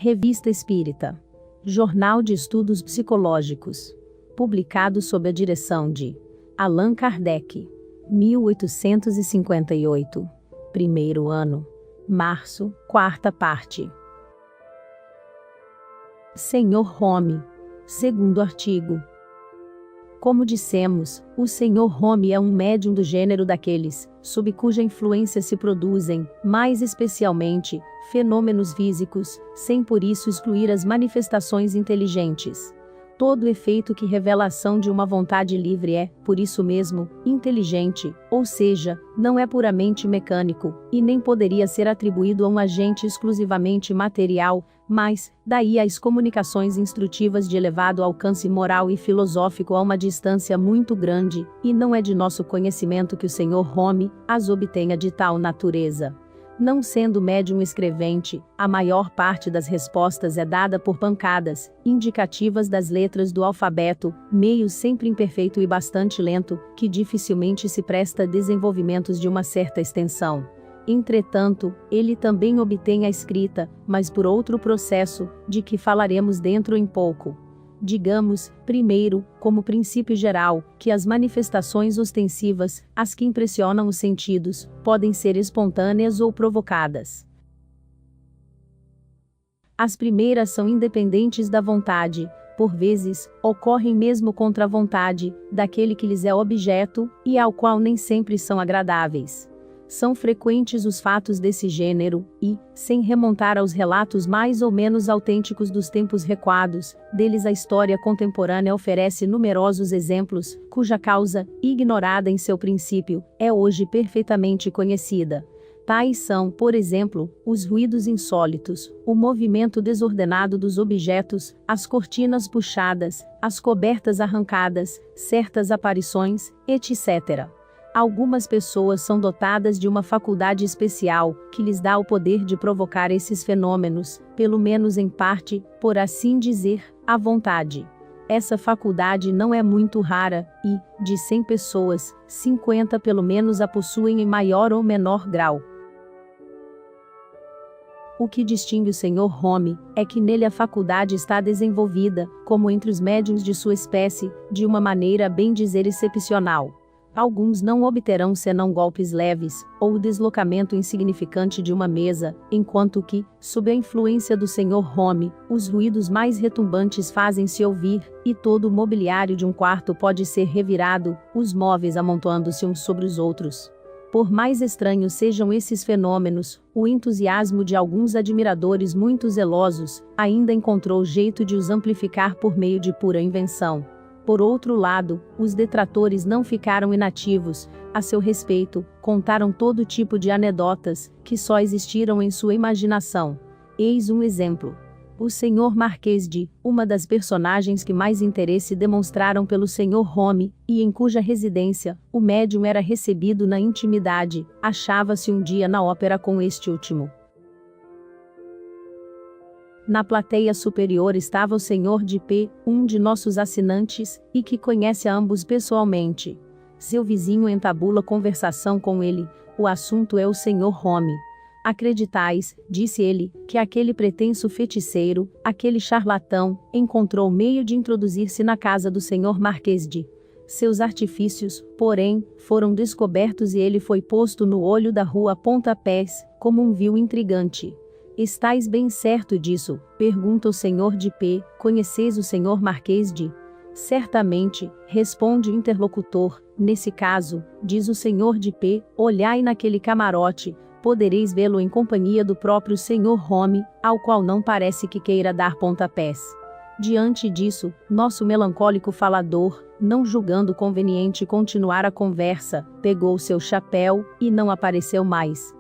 Revista Espírita. Jornal de Estudos Psicológicos. Publicado sob a direção de Allan Kardec. 1858. Primeiro ano. Março, quarta parte. Senhor Home. Segundo artigo. Como dissemos, o Sr. Home é um médium do gênero daqueles, sob cuja influência se produzem, mais especialmente, fenômenos físicos, sem por isso excluir as manifestações inteligentes. Todo efeito que revelação de uma vontade livre é, por isso mesmo, inteligente, ou seja, não é puramente mecânico, e nem poderia ser atribuído a um agente exclusivamente material, mas, daí as comunicações instrutivas de elevado alcance moral e filosófico a uma distância muito grande, e não é de nosso conhecimento que o Sr. Home as obtenha de tal natureza. Não sendo médium escrevente, a maior parte das respostas é dada por pancadas, indicativas das letras do alfabeto, meio sempre imperfeito e bastante lento, que dificilmente se presta a desenvolvimentos de uma certa extensão. Entretanto, ele também obtém a escrita, mas por outro processo, de que falaremos dentro em pouco. Digamos, primeiro, como princípio geral, que as manifestações ostensivas, as que impressionam os sentidos, podem ser espontâneas ou provocadas. As primeiras são independentes da vontade, por vezes, ocorrem mesmo contra a vontade daquele que lhes é objeto, e ao qual nem sempre são agradáveis. São frequentes os fatos desse gênero, e, sem remontar aos relatos mais ou menos autênticos dos tempos recuados, deles a história contemporânea oferece numerosos exemplos, cuja causa, ignorada em seu princípio, é hoje perfeitamente conhecida. Tais são, por exemplo, os ruídos insólitos, o movimento desordenado dos objetos, as cortinas puxadas, as cobertas arrancadas, certas aparições, etc. Algumas pessoas são dotadas de uma faculdade especial, que lhes dá o poder de provocar esses fenômenos, pelo menos em parte, por assim dizer, à vontade. Essa faculdade não é muito rara, e, de 100 pessoas, 50 pelo menos a possuem em maior ou menor grau. O que distingue o Sr. Home, é que nele a faculdade está desenvolvida, como entre os médiuns de sua espécie, de uma maneira a bem dizer excepcional. Alguns não obterão senão golpes leves, ou o deslocamento insignificante de uma mesa, enquanto que, sob a influência do Sr. Home, os ruídos mais retumbantes fazem-se ouvir, e todo o mobiliário de um quarto pode ser revirado, os móveis amontoando-se uns sobre os outros. Por mais estranhos sejam esses fenômenos, o entusiasmo de alguns admiradores muito zelosos, ainda encontrou jeito de os amplificar por meio de pura invenção. Por outro lado, os detratores não ficaram inativos, a seu respeito, contaram todo tipo de anedotas, que só existiram em sua imaginação. Eis um exemplo. O Sr. Marquês de, uma das personagens que mais interesse demonstraram pelo Sr. Home, e em cuja residência, o médium era recebido na intimidade, achava-se um dia na ópera com este último. Na plateia superior estava o Sr. de P., um de nossos assinantes, e que conhece a ambos pessoalmente. Seu vizinho entabula conversação com ele, o assunto é o Sr. Home. Acreditais, disse ele, que aquele pretenso feiticeiro, aquele charlatão, encontrou meio de introduzir-se na casa do Sr. Marquês de. Seus artifícios, porém, foram descobertos e ele foi posto no olho da rua a pontapés, como um vil intrigante. Estais bem certo disso? Pergunta o Sr. de P. Conheceis o Sr. Marquês de? Certamente, responde o interlocutor. Nesse caso, diz o Sr. de P. Olhai naquele camarote, podereis vê-lo em companhia do próprio Sr. Home, ao qual não parece que queira dar pontapés. Diante disso, nosso melancólico falador, não julgando conveniente continuar a conversa, pegou seu chapéu, e não apareceu mais.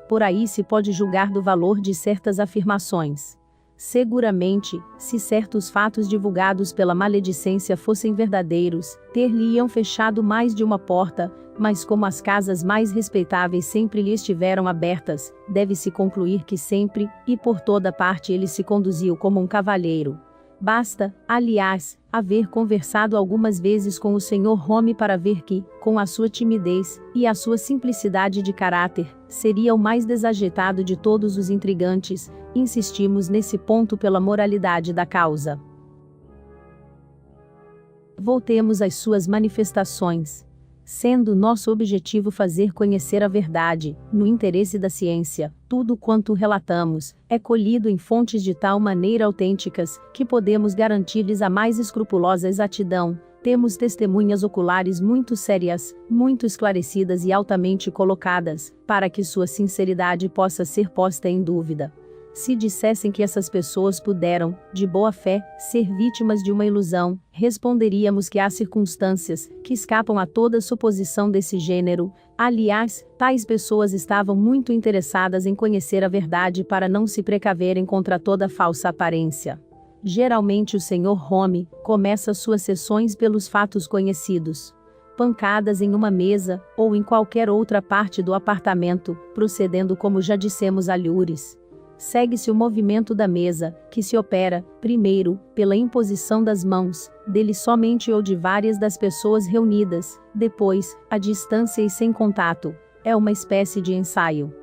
Por aí se pode julgar do valor de certas afirmações. Seguramente, se certos fatos divulgados pela maledicência fossem verdadeiros, ter-lhe-iam fechado mais de uma porta, mas como as casas mais respeitáveis sempre lhe estiveram abertas, deve-se concluir que sempre, e por toda parte ele se conduziu como um cavalheiro. Basta, aliás, haver conversado algumas vezes com o Sr. Home para ver que, com a sua timidez e a sua simplicidade de caráter, seria o mais desajeitado de todos os intrigantes. Insistimos nesse ponto pela moralidade da causa. Voltemos às suas manifestações. Sendo nosso objetivo fazer conhecer a verdade, no interesse da ciência, tudo quanto relatamos é colhido em fontes de tal maneira autênticas que podemos garantir-lhes a mais escrupulosa exatidão. Temos testemunhas oculares muito sérias, muito esclarecidas e altamente colocadas, para que sua sinceridade possa ser posta em dúvida. Se dissessem que essas pessoas puderam, de boa fé, ser vítimas de uma ilusão, responderíamos que há circunstâncias que escapam a toda suposição desse gênero. Aliás, tais pessoas estavam muito interessadas em conhecer a verdade para não se precaverem contra toda falsa aparência. Geralmente o Sr. Home começa suas sessões pelos fatos conhecidos. Pancadas em uma mesa, ou em qualquer outra parte do apartamento, procedendo como já dissemos alhures. Segue-se o movimento da mesa, que se opera, primeiro, pela imposição das mãos, dele somente ou de várias das pessoas reunidas, depois, à distância e sem contato. É uma espécie de ensaio.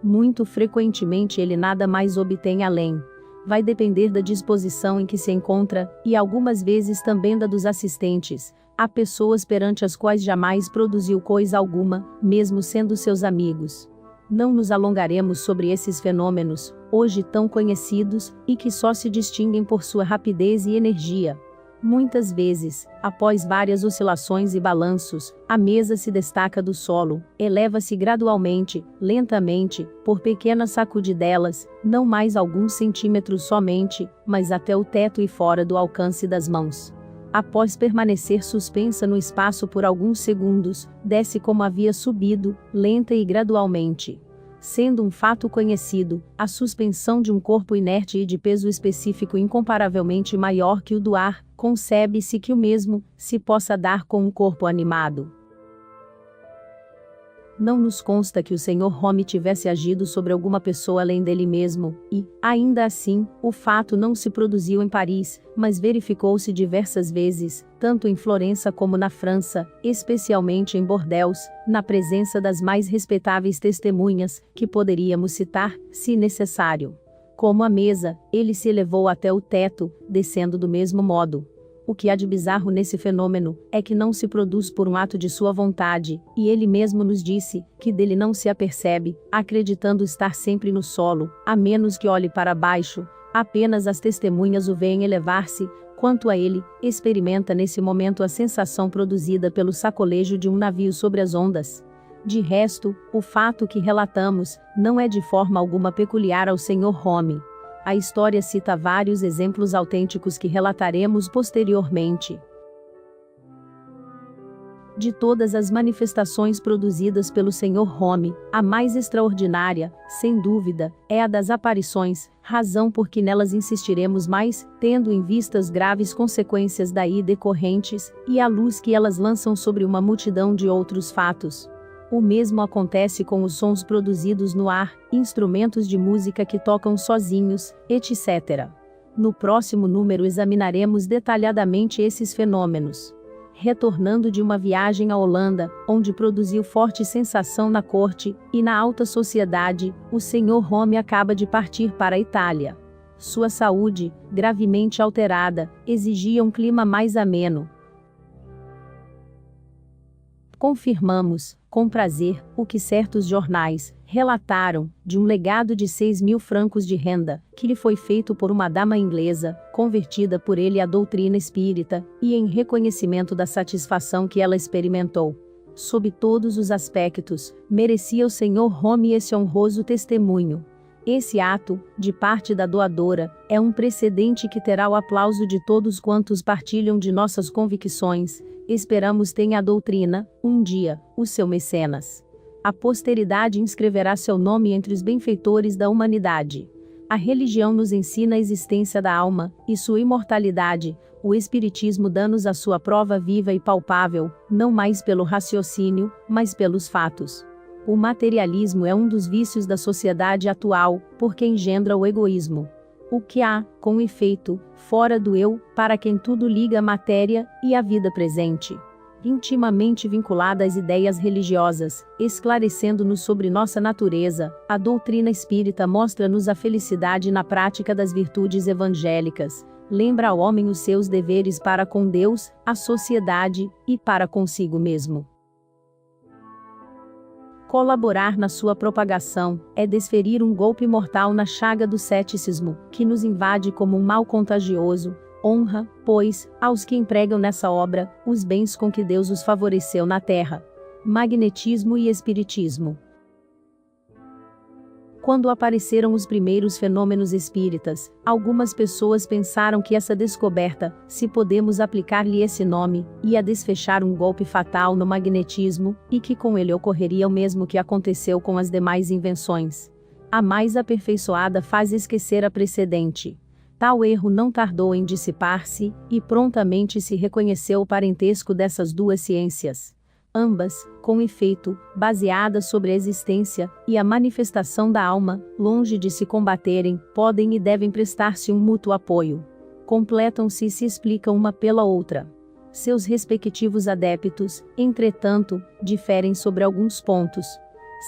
Muito frequentemente ele nada mais obtém além. Vai depender da disposição em que se encontra, e algumas vezes também da dos assistentes. Há pessoas perante as quais jamais produziu coisa alguma, mesmo sendo seus amigos. Não nos alongaremos sobre esses fenômenos, hoje tão conhecidos, e que só se distinguem por sua rapidez e energia. Muitas vezes, após várias oscilações e balanços, a mesa se destaca do solo, eleva-se gradualmente, lentamente, por pequenas sacudidelas, não mais alguns centímetros somente, mas até o teto e fora do alcance das mãos. Após permanecer suspensa no espaço por alguns segundos, desce como havia subido, lenta e gradualmente. Sendo um fato conhecido, a suspensão de um corpo inerte e de peso específico incomparavelmente maior que o do ar, concebe-se que o mesmo se possa dar com um corpo animado. Não nos consta que o Sr. Home tivesse agido sobre alguma pessoa além dele mesmo, e, ainda assim, o fato não se produziu em Paris, mas verificou-se diversas vezes, tanto em Florença como na França, especialmente em Bordeaux, na presença das mais respeitáveis testemunhas, que poderíamos citar, se necessário. Como a mesa, ele se elevou até o teto, descendo do mesmo modo. O que há de bizarro nesse fenômeno é que não se produz por um ato de sua vontade, e ele mesmo nos disse que dele não se apercebe, acreditando estar sempre no solo, a menos que olhe para baixo. Apenas as testemunhas o veem elevar-se. Quanto a ele, experimenta nesse momento a sensação produzida pelo sacolejo de um navio sobre as ondas. De resto, o fato que relatamos não é de forma alguma peculiar ao Sr. Home. A história cita vários exemplos autênticos que relataremos posteriormente. De todas as manifestações produzidas pelo Sr. Home, a mais extraordinária, sem dúvida, é a das aparições, razão por que nelas insistiremos mais, tendo em vista as graves consequências daí decorrentes, e a luz que elas lançam sobre uma multidão de outros fatos. O mesmo acontece com os sons produzidos no ar, instrumentos de música que tocam sozinhos, etc. No próximo número examinaremos detalhadamente esses fenômenos. Retornando de uma viagem à Holanda, onde produziu forte sensação na corte e na alta sociedade, o Sr. Home acaba de partir para a Itália. Sua saúde, gravemente alterada, exigia um clima mais ameno. Confirmamos, com prazer, o que certos jornais relataram, de um legado de 6.000 francos de renda, que lhe foi feito por uma dama inglesa, convertida por ele à doutrina espírita, e em reconhecimento da satisfação que ela experimentou. Sob todos os aspectos, merecia o Sr. Home esse honroso testemunho. Esse ato, de parte da doadora, é um precedente que terá o aplauso de todos quantos partilham de nossas convicções. Esperamos tenha a doutrina, um dia, o seu mecenas. A posteridade inscreverá seu nome entre os benfeitores da humanidade. A religião nos ensina a existência da alma, e sua imortalidade. O Espiritismo dá-nos a sua prova viva e palpável, não mais pelo raciocínio, mas pelos fatos. O materialismo é um dos vícios da sociedade atual, porque engendra o egoísmo. o que há, com efeito, fora do eu, para quem tudo liga a matéria e a vida presente. Intimamente vinculada às ideias religiosas, esclarecendo-nos sobre nossa natureza, a doutrina espírita mostra-nos a felicidade na prática das virtudes evangélicas, lembra ao homem os seus deveres para com Deus, a sociedade e para consigo mesmo. Colaborar na sua propagação é desferir um golpe mortal na chaga do ceticismo, que nos invade como um mal contagioso. Honra, pois, aos que empregam nessa obra, os bens com que Deus os favoreceu na terra. Magnetismo e Espiritismo. Quando apareceram os primeiros fenômenos espíritas, algumas pessoas pensaram que essa descoberta, se podemos aplicar-lhe esse nome, ia desfechar um golpe fatal no magnetismo, e que com ele ocorreria o mesmo que aconteceu com as demais invenções. A mais aperfeiçoada faz esquecer a precedente. Tal erro não tardou em dissipar-se, e prontamente se reconheceu o parentesco dessas duas ciências. Ambas, com efeito, baseadas sobre a existência e a manifestação da alma, longe de se combaterem, podem e devem prestar-se um mútuo apoio. Completam-se e se explicam uma pela outra. Seus respectivos adeptos, entretanto, diferem sobre alguns pontos.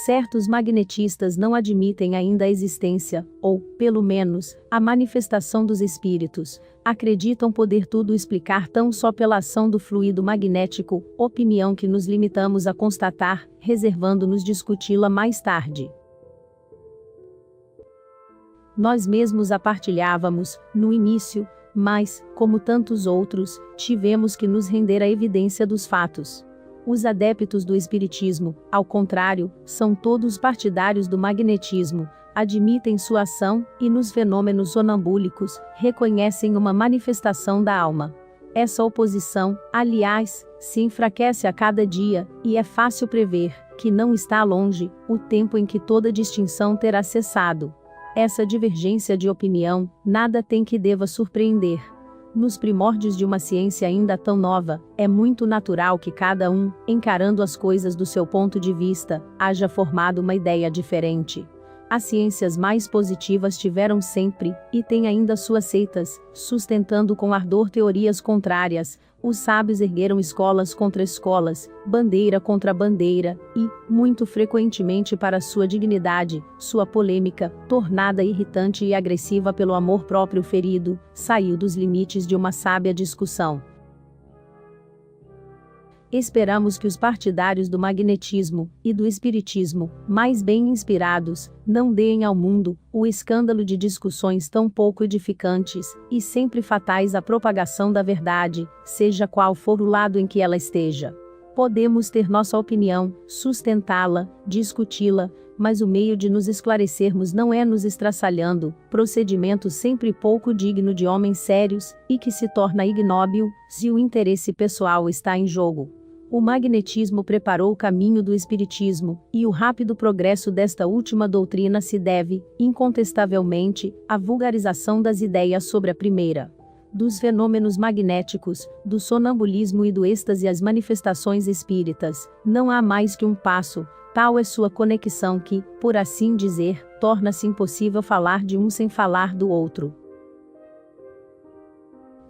Certos magnetistas não admitem ainda a existência, ou, pelo menos, a manifestação dos espíritos. Acreditam poder tudo explicar tão só pela ação do fluido magnético, opinião que nos limitamos a constatar, reservando-nos discuti-la mais tarde. Nós mesmos a partilhávamos, no início, mas, como tantos outros, tivemos que nos render à evidência dos fatos. Os adeptos do espiritismo, ao contrário, são todos partidários do magnetismo, admitem sua ação e nos fenômenos sonambúlicos, reconhecem uma manifestação da alma. Essa oposição, aliás, se enfraquece a cada dia, e é fácil prever, que não está longe, o tempo em que toda distinção terá cessado. Essa divergência de opinião, nada tem que deva surpreender. Nos primórdios de uma ciência ainda tão nova, é muito natural que cada um, encarando as coisas do seu ponto de vista, haja formado uma ideia diferente. As ciências mais positivas tiveram sempre, e têm ainda suas seitas, sustentando com ardor teorias contrárias. Os sábios ergueram escolas contra escolas, bandeira contra bandeira, e, muito frequentemente para sua dignidade, sua polêmica, tornada irritante e agressiva pelo amor próprio ferido, saiu dos limites de uma sábia discussão. Esperamos que os partidários do magnetismo e do espiritismo, mais bem inspirados, não deem ao mundo o escândalo de discussões tão pouco edificantes e sempre fatais à propagação da verdade, seja qual for o lado em que ela esteja. Podemos ter nossa opinião, sustentá-la, discuti-la, mas o meio de nos esclarecermos não é nos estraçalhando, procedimento sempre pouco digno de homens sérios, e que se torna ignóbil, se o interesse pessoal está em jogo. O magnetismo preparou o caminho do espiritismo, e o rápido progresso desta última doutrina se deve, incontestavelmente, à vulgarização das ideias sobre a primeira. Dos fenômenos magnéticos, do sonambulismo e do êxtase às manifestações espíritas, não há mais que um passo, tal é sua conexão que, por assim dizer, torna-se impossível falar de um sem falar do outro.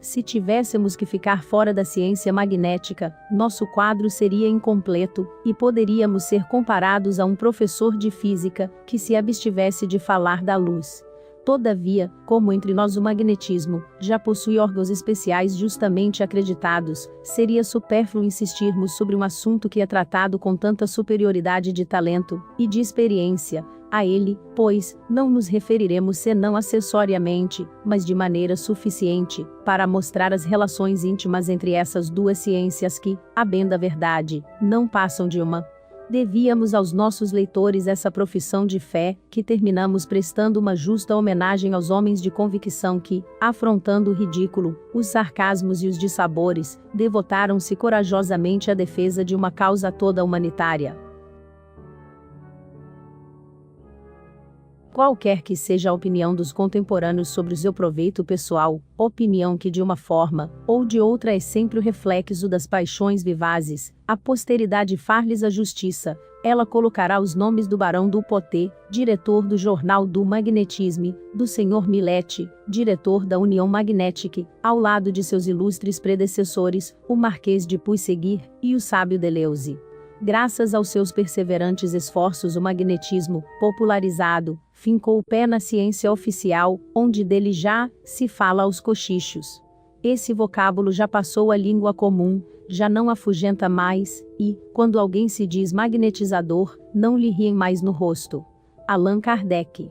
Se tivéssemos que ficar fora da ciência magnética, nosso quadro seria incompleto, e poderíamos ser comparados a um professor de física, que se abstivesse de falar da luz. Todavia, como entre nós o magnetismo já possui órgãos especiais justamente acreditados, seria supérfluo insistirmos sobre um assunto que é tratado com tanta superioridade de talento e de experiência. A ele, pois, não nos referiremos senão acessoriamente, mas de maneira suficiente, para mostrar as relações íntimas entre essas duas ciências que, a bem da verdade, não passam de uma. Devíamos aos nossos leitores essa profissão de fé, que terminamos prestando uma justa homenagem aos homens de convicção que, afrontando o ridículo, os sarcasmos e os dissabores, devotaram-se corajosamente à defesa de uma causa toda humanitária. Qualquer que seja a opinião dos contemporâneos sobre o seu proveito pessoal, opinião que de uma forma ou de outra é sempre o reflexo das paixões vivazes, a posteridade far-lhes a justiça, Ela colocará os nomes do Barão do Poté, diretor do Jornal do Magnetisme, do Sr. Millet, diretor da União Magnética, ao lado de seus ilustres predecessores, o Marquês de Puisseguir e o sábio Deleuze. Graças aos seus perseverantes esforços, o magnetismo, popularizado, fincou o pé na ciência oficial, onde dele já se fala aos cochichos. Esse vocábulo já passou à língua comum, já não afugenta mais, e, quando alguém se diz magnetizador, não lhe riem mais no rosto. Allan Kardec.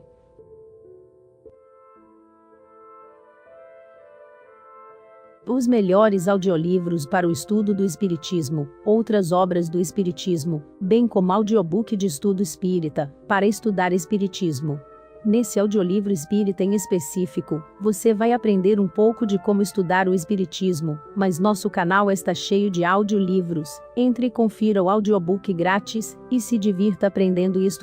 Os melhores audiolivros para o estudo do Espiritismo, outras obras do Espiritismo, bem como audiobook de estudo espírita, para estudar Espiritismo. Nesse audiolivro espírita em específico, você vai aprender um pouco de como estudar o Espiritismo, mas nosso canal está cheio de audiolivros. Entre e confira o audiobook grátis, e se divirta aprendendo e estudando.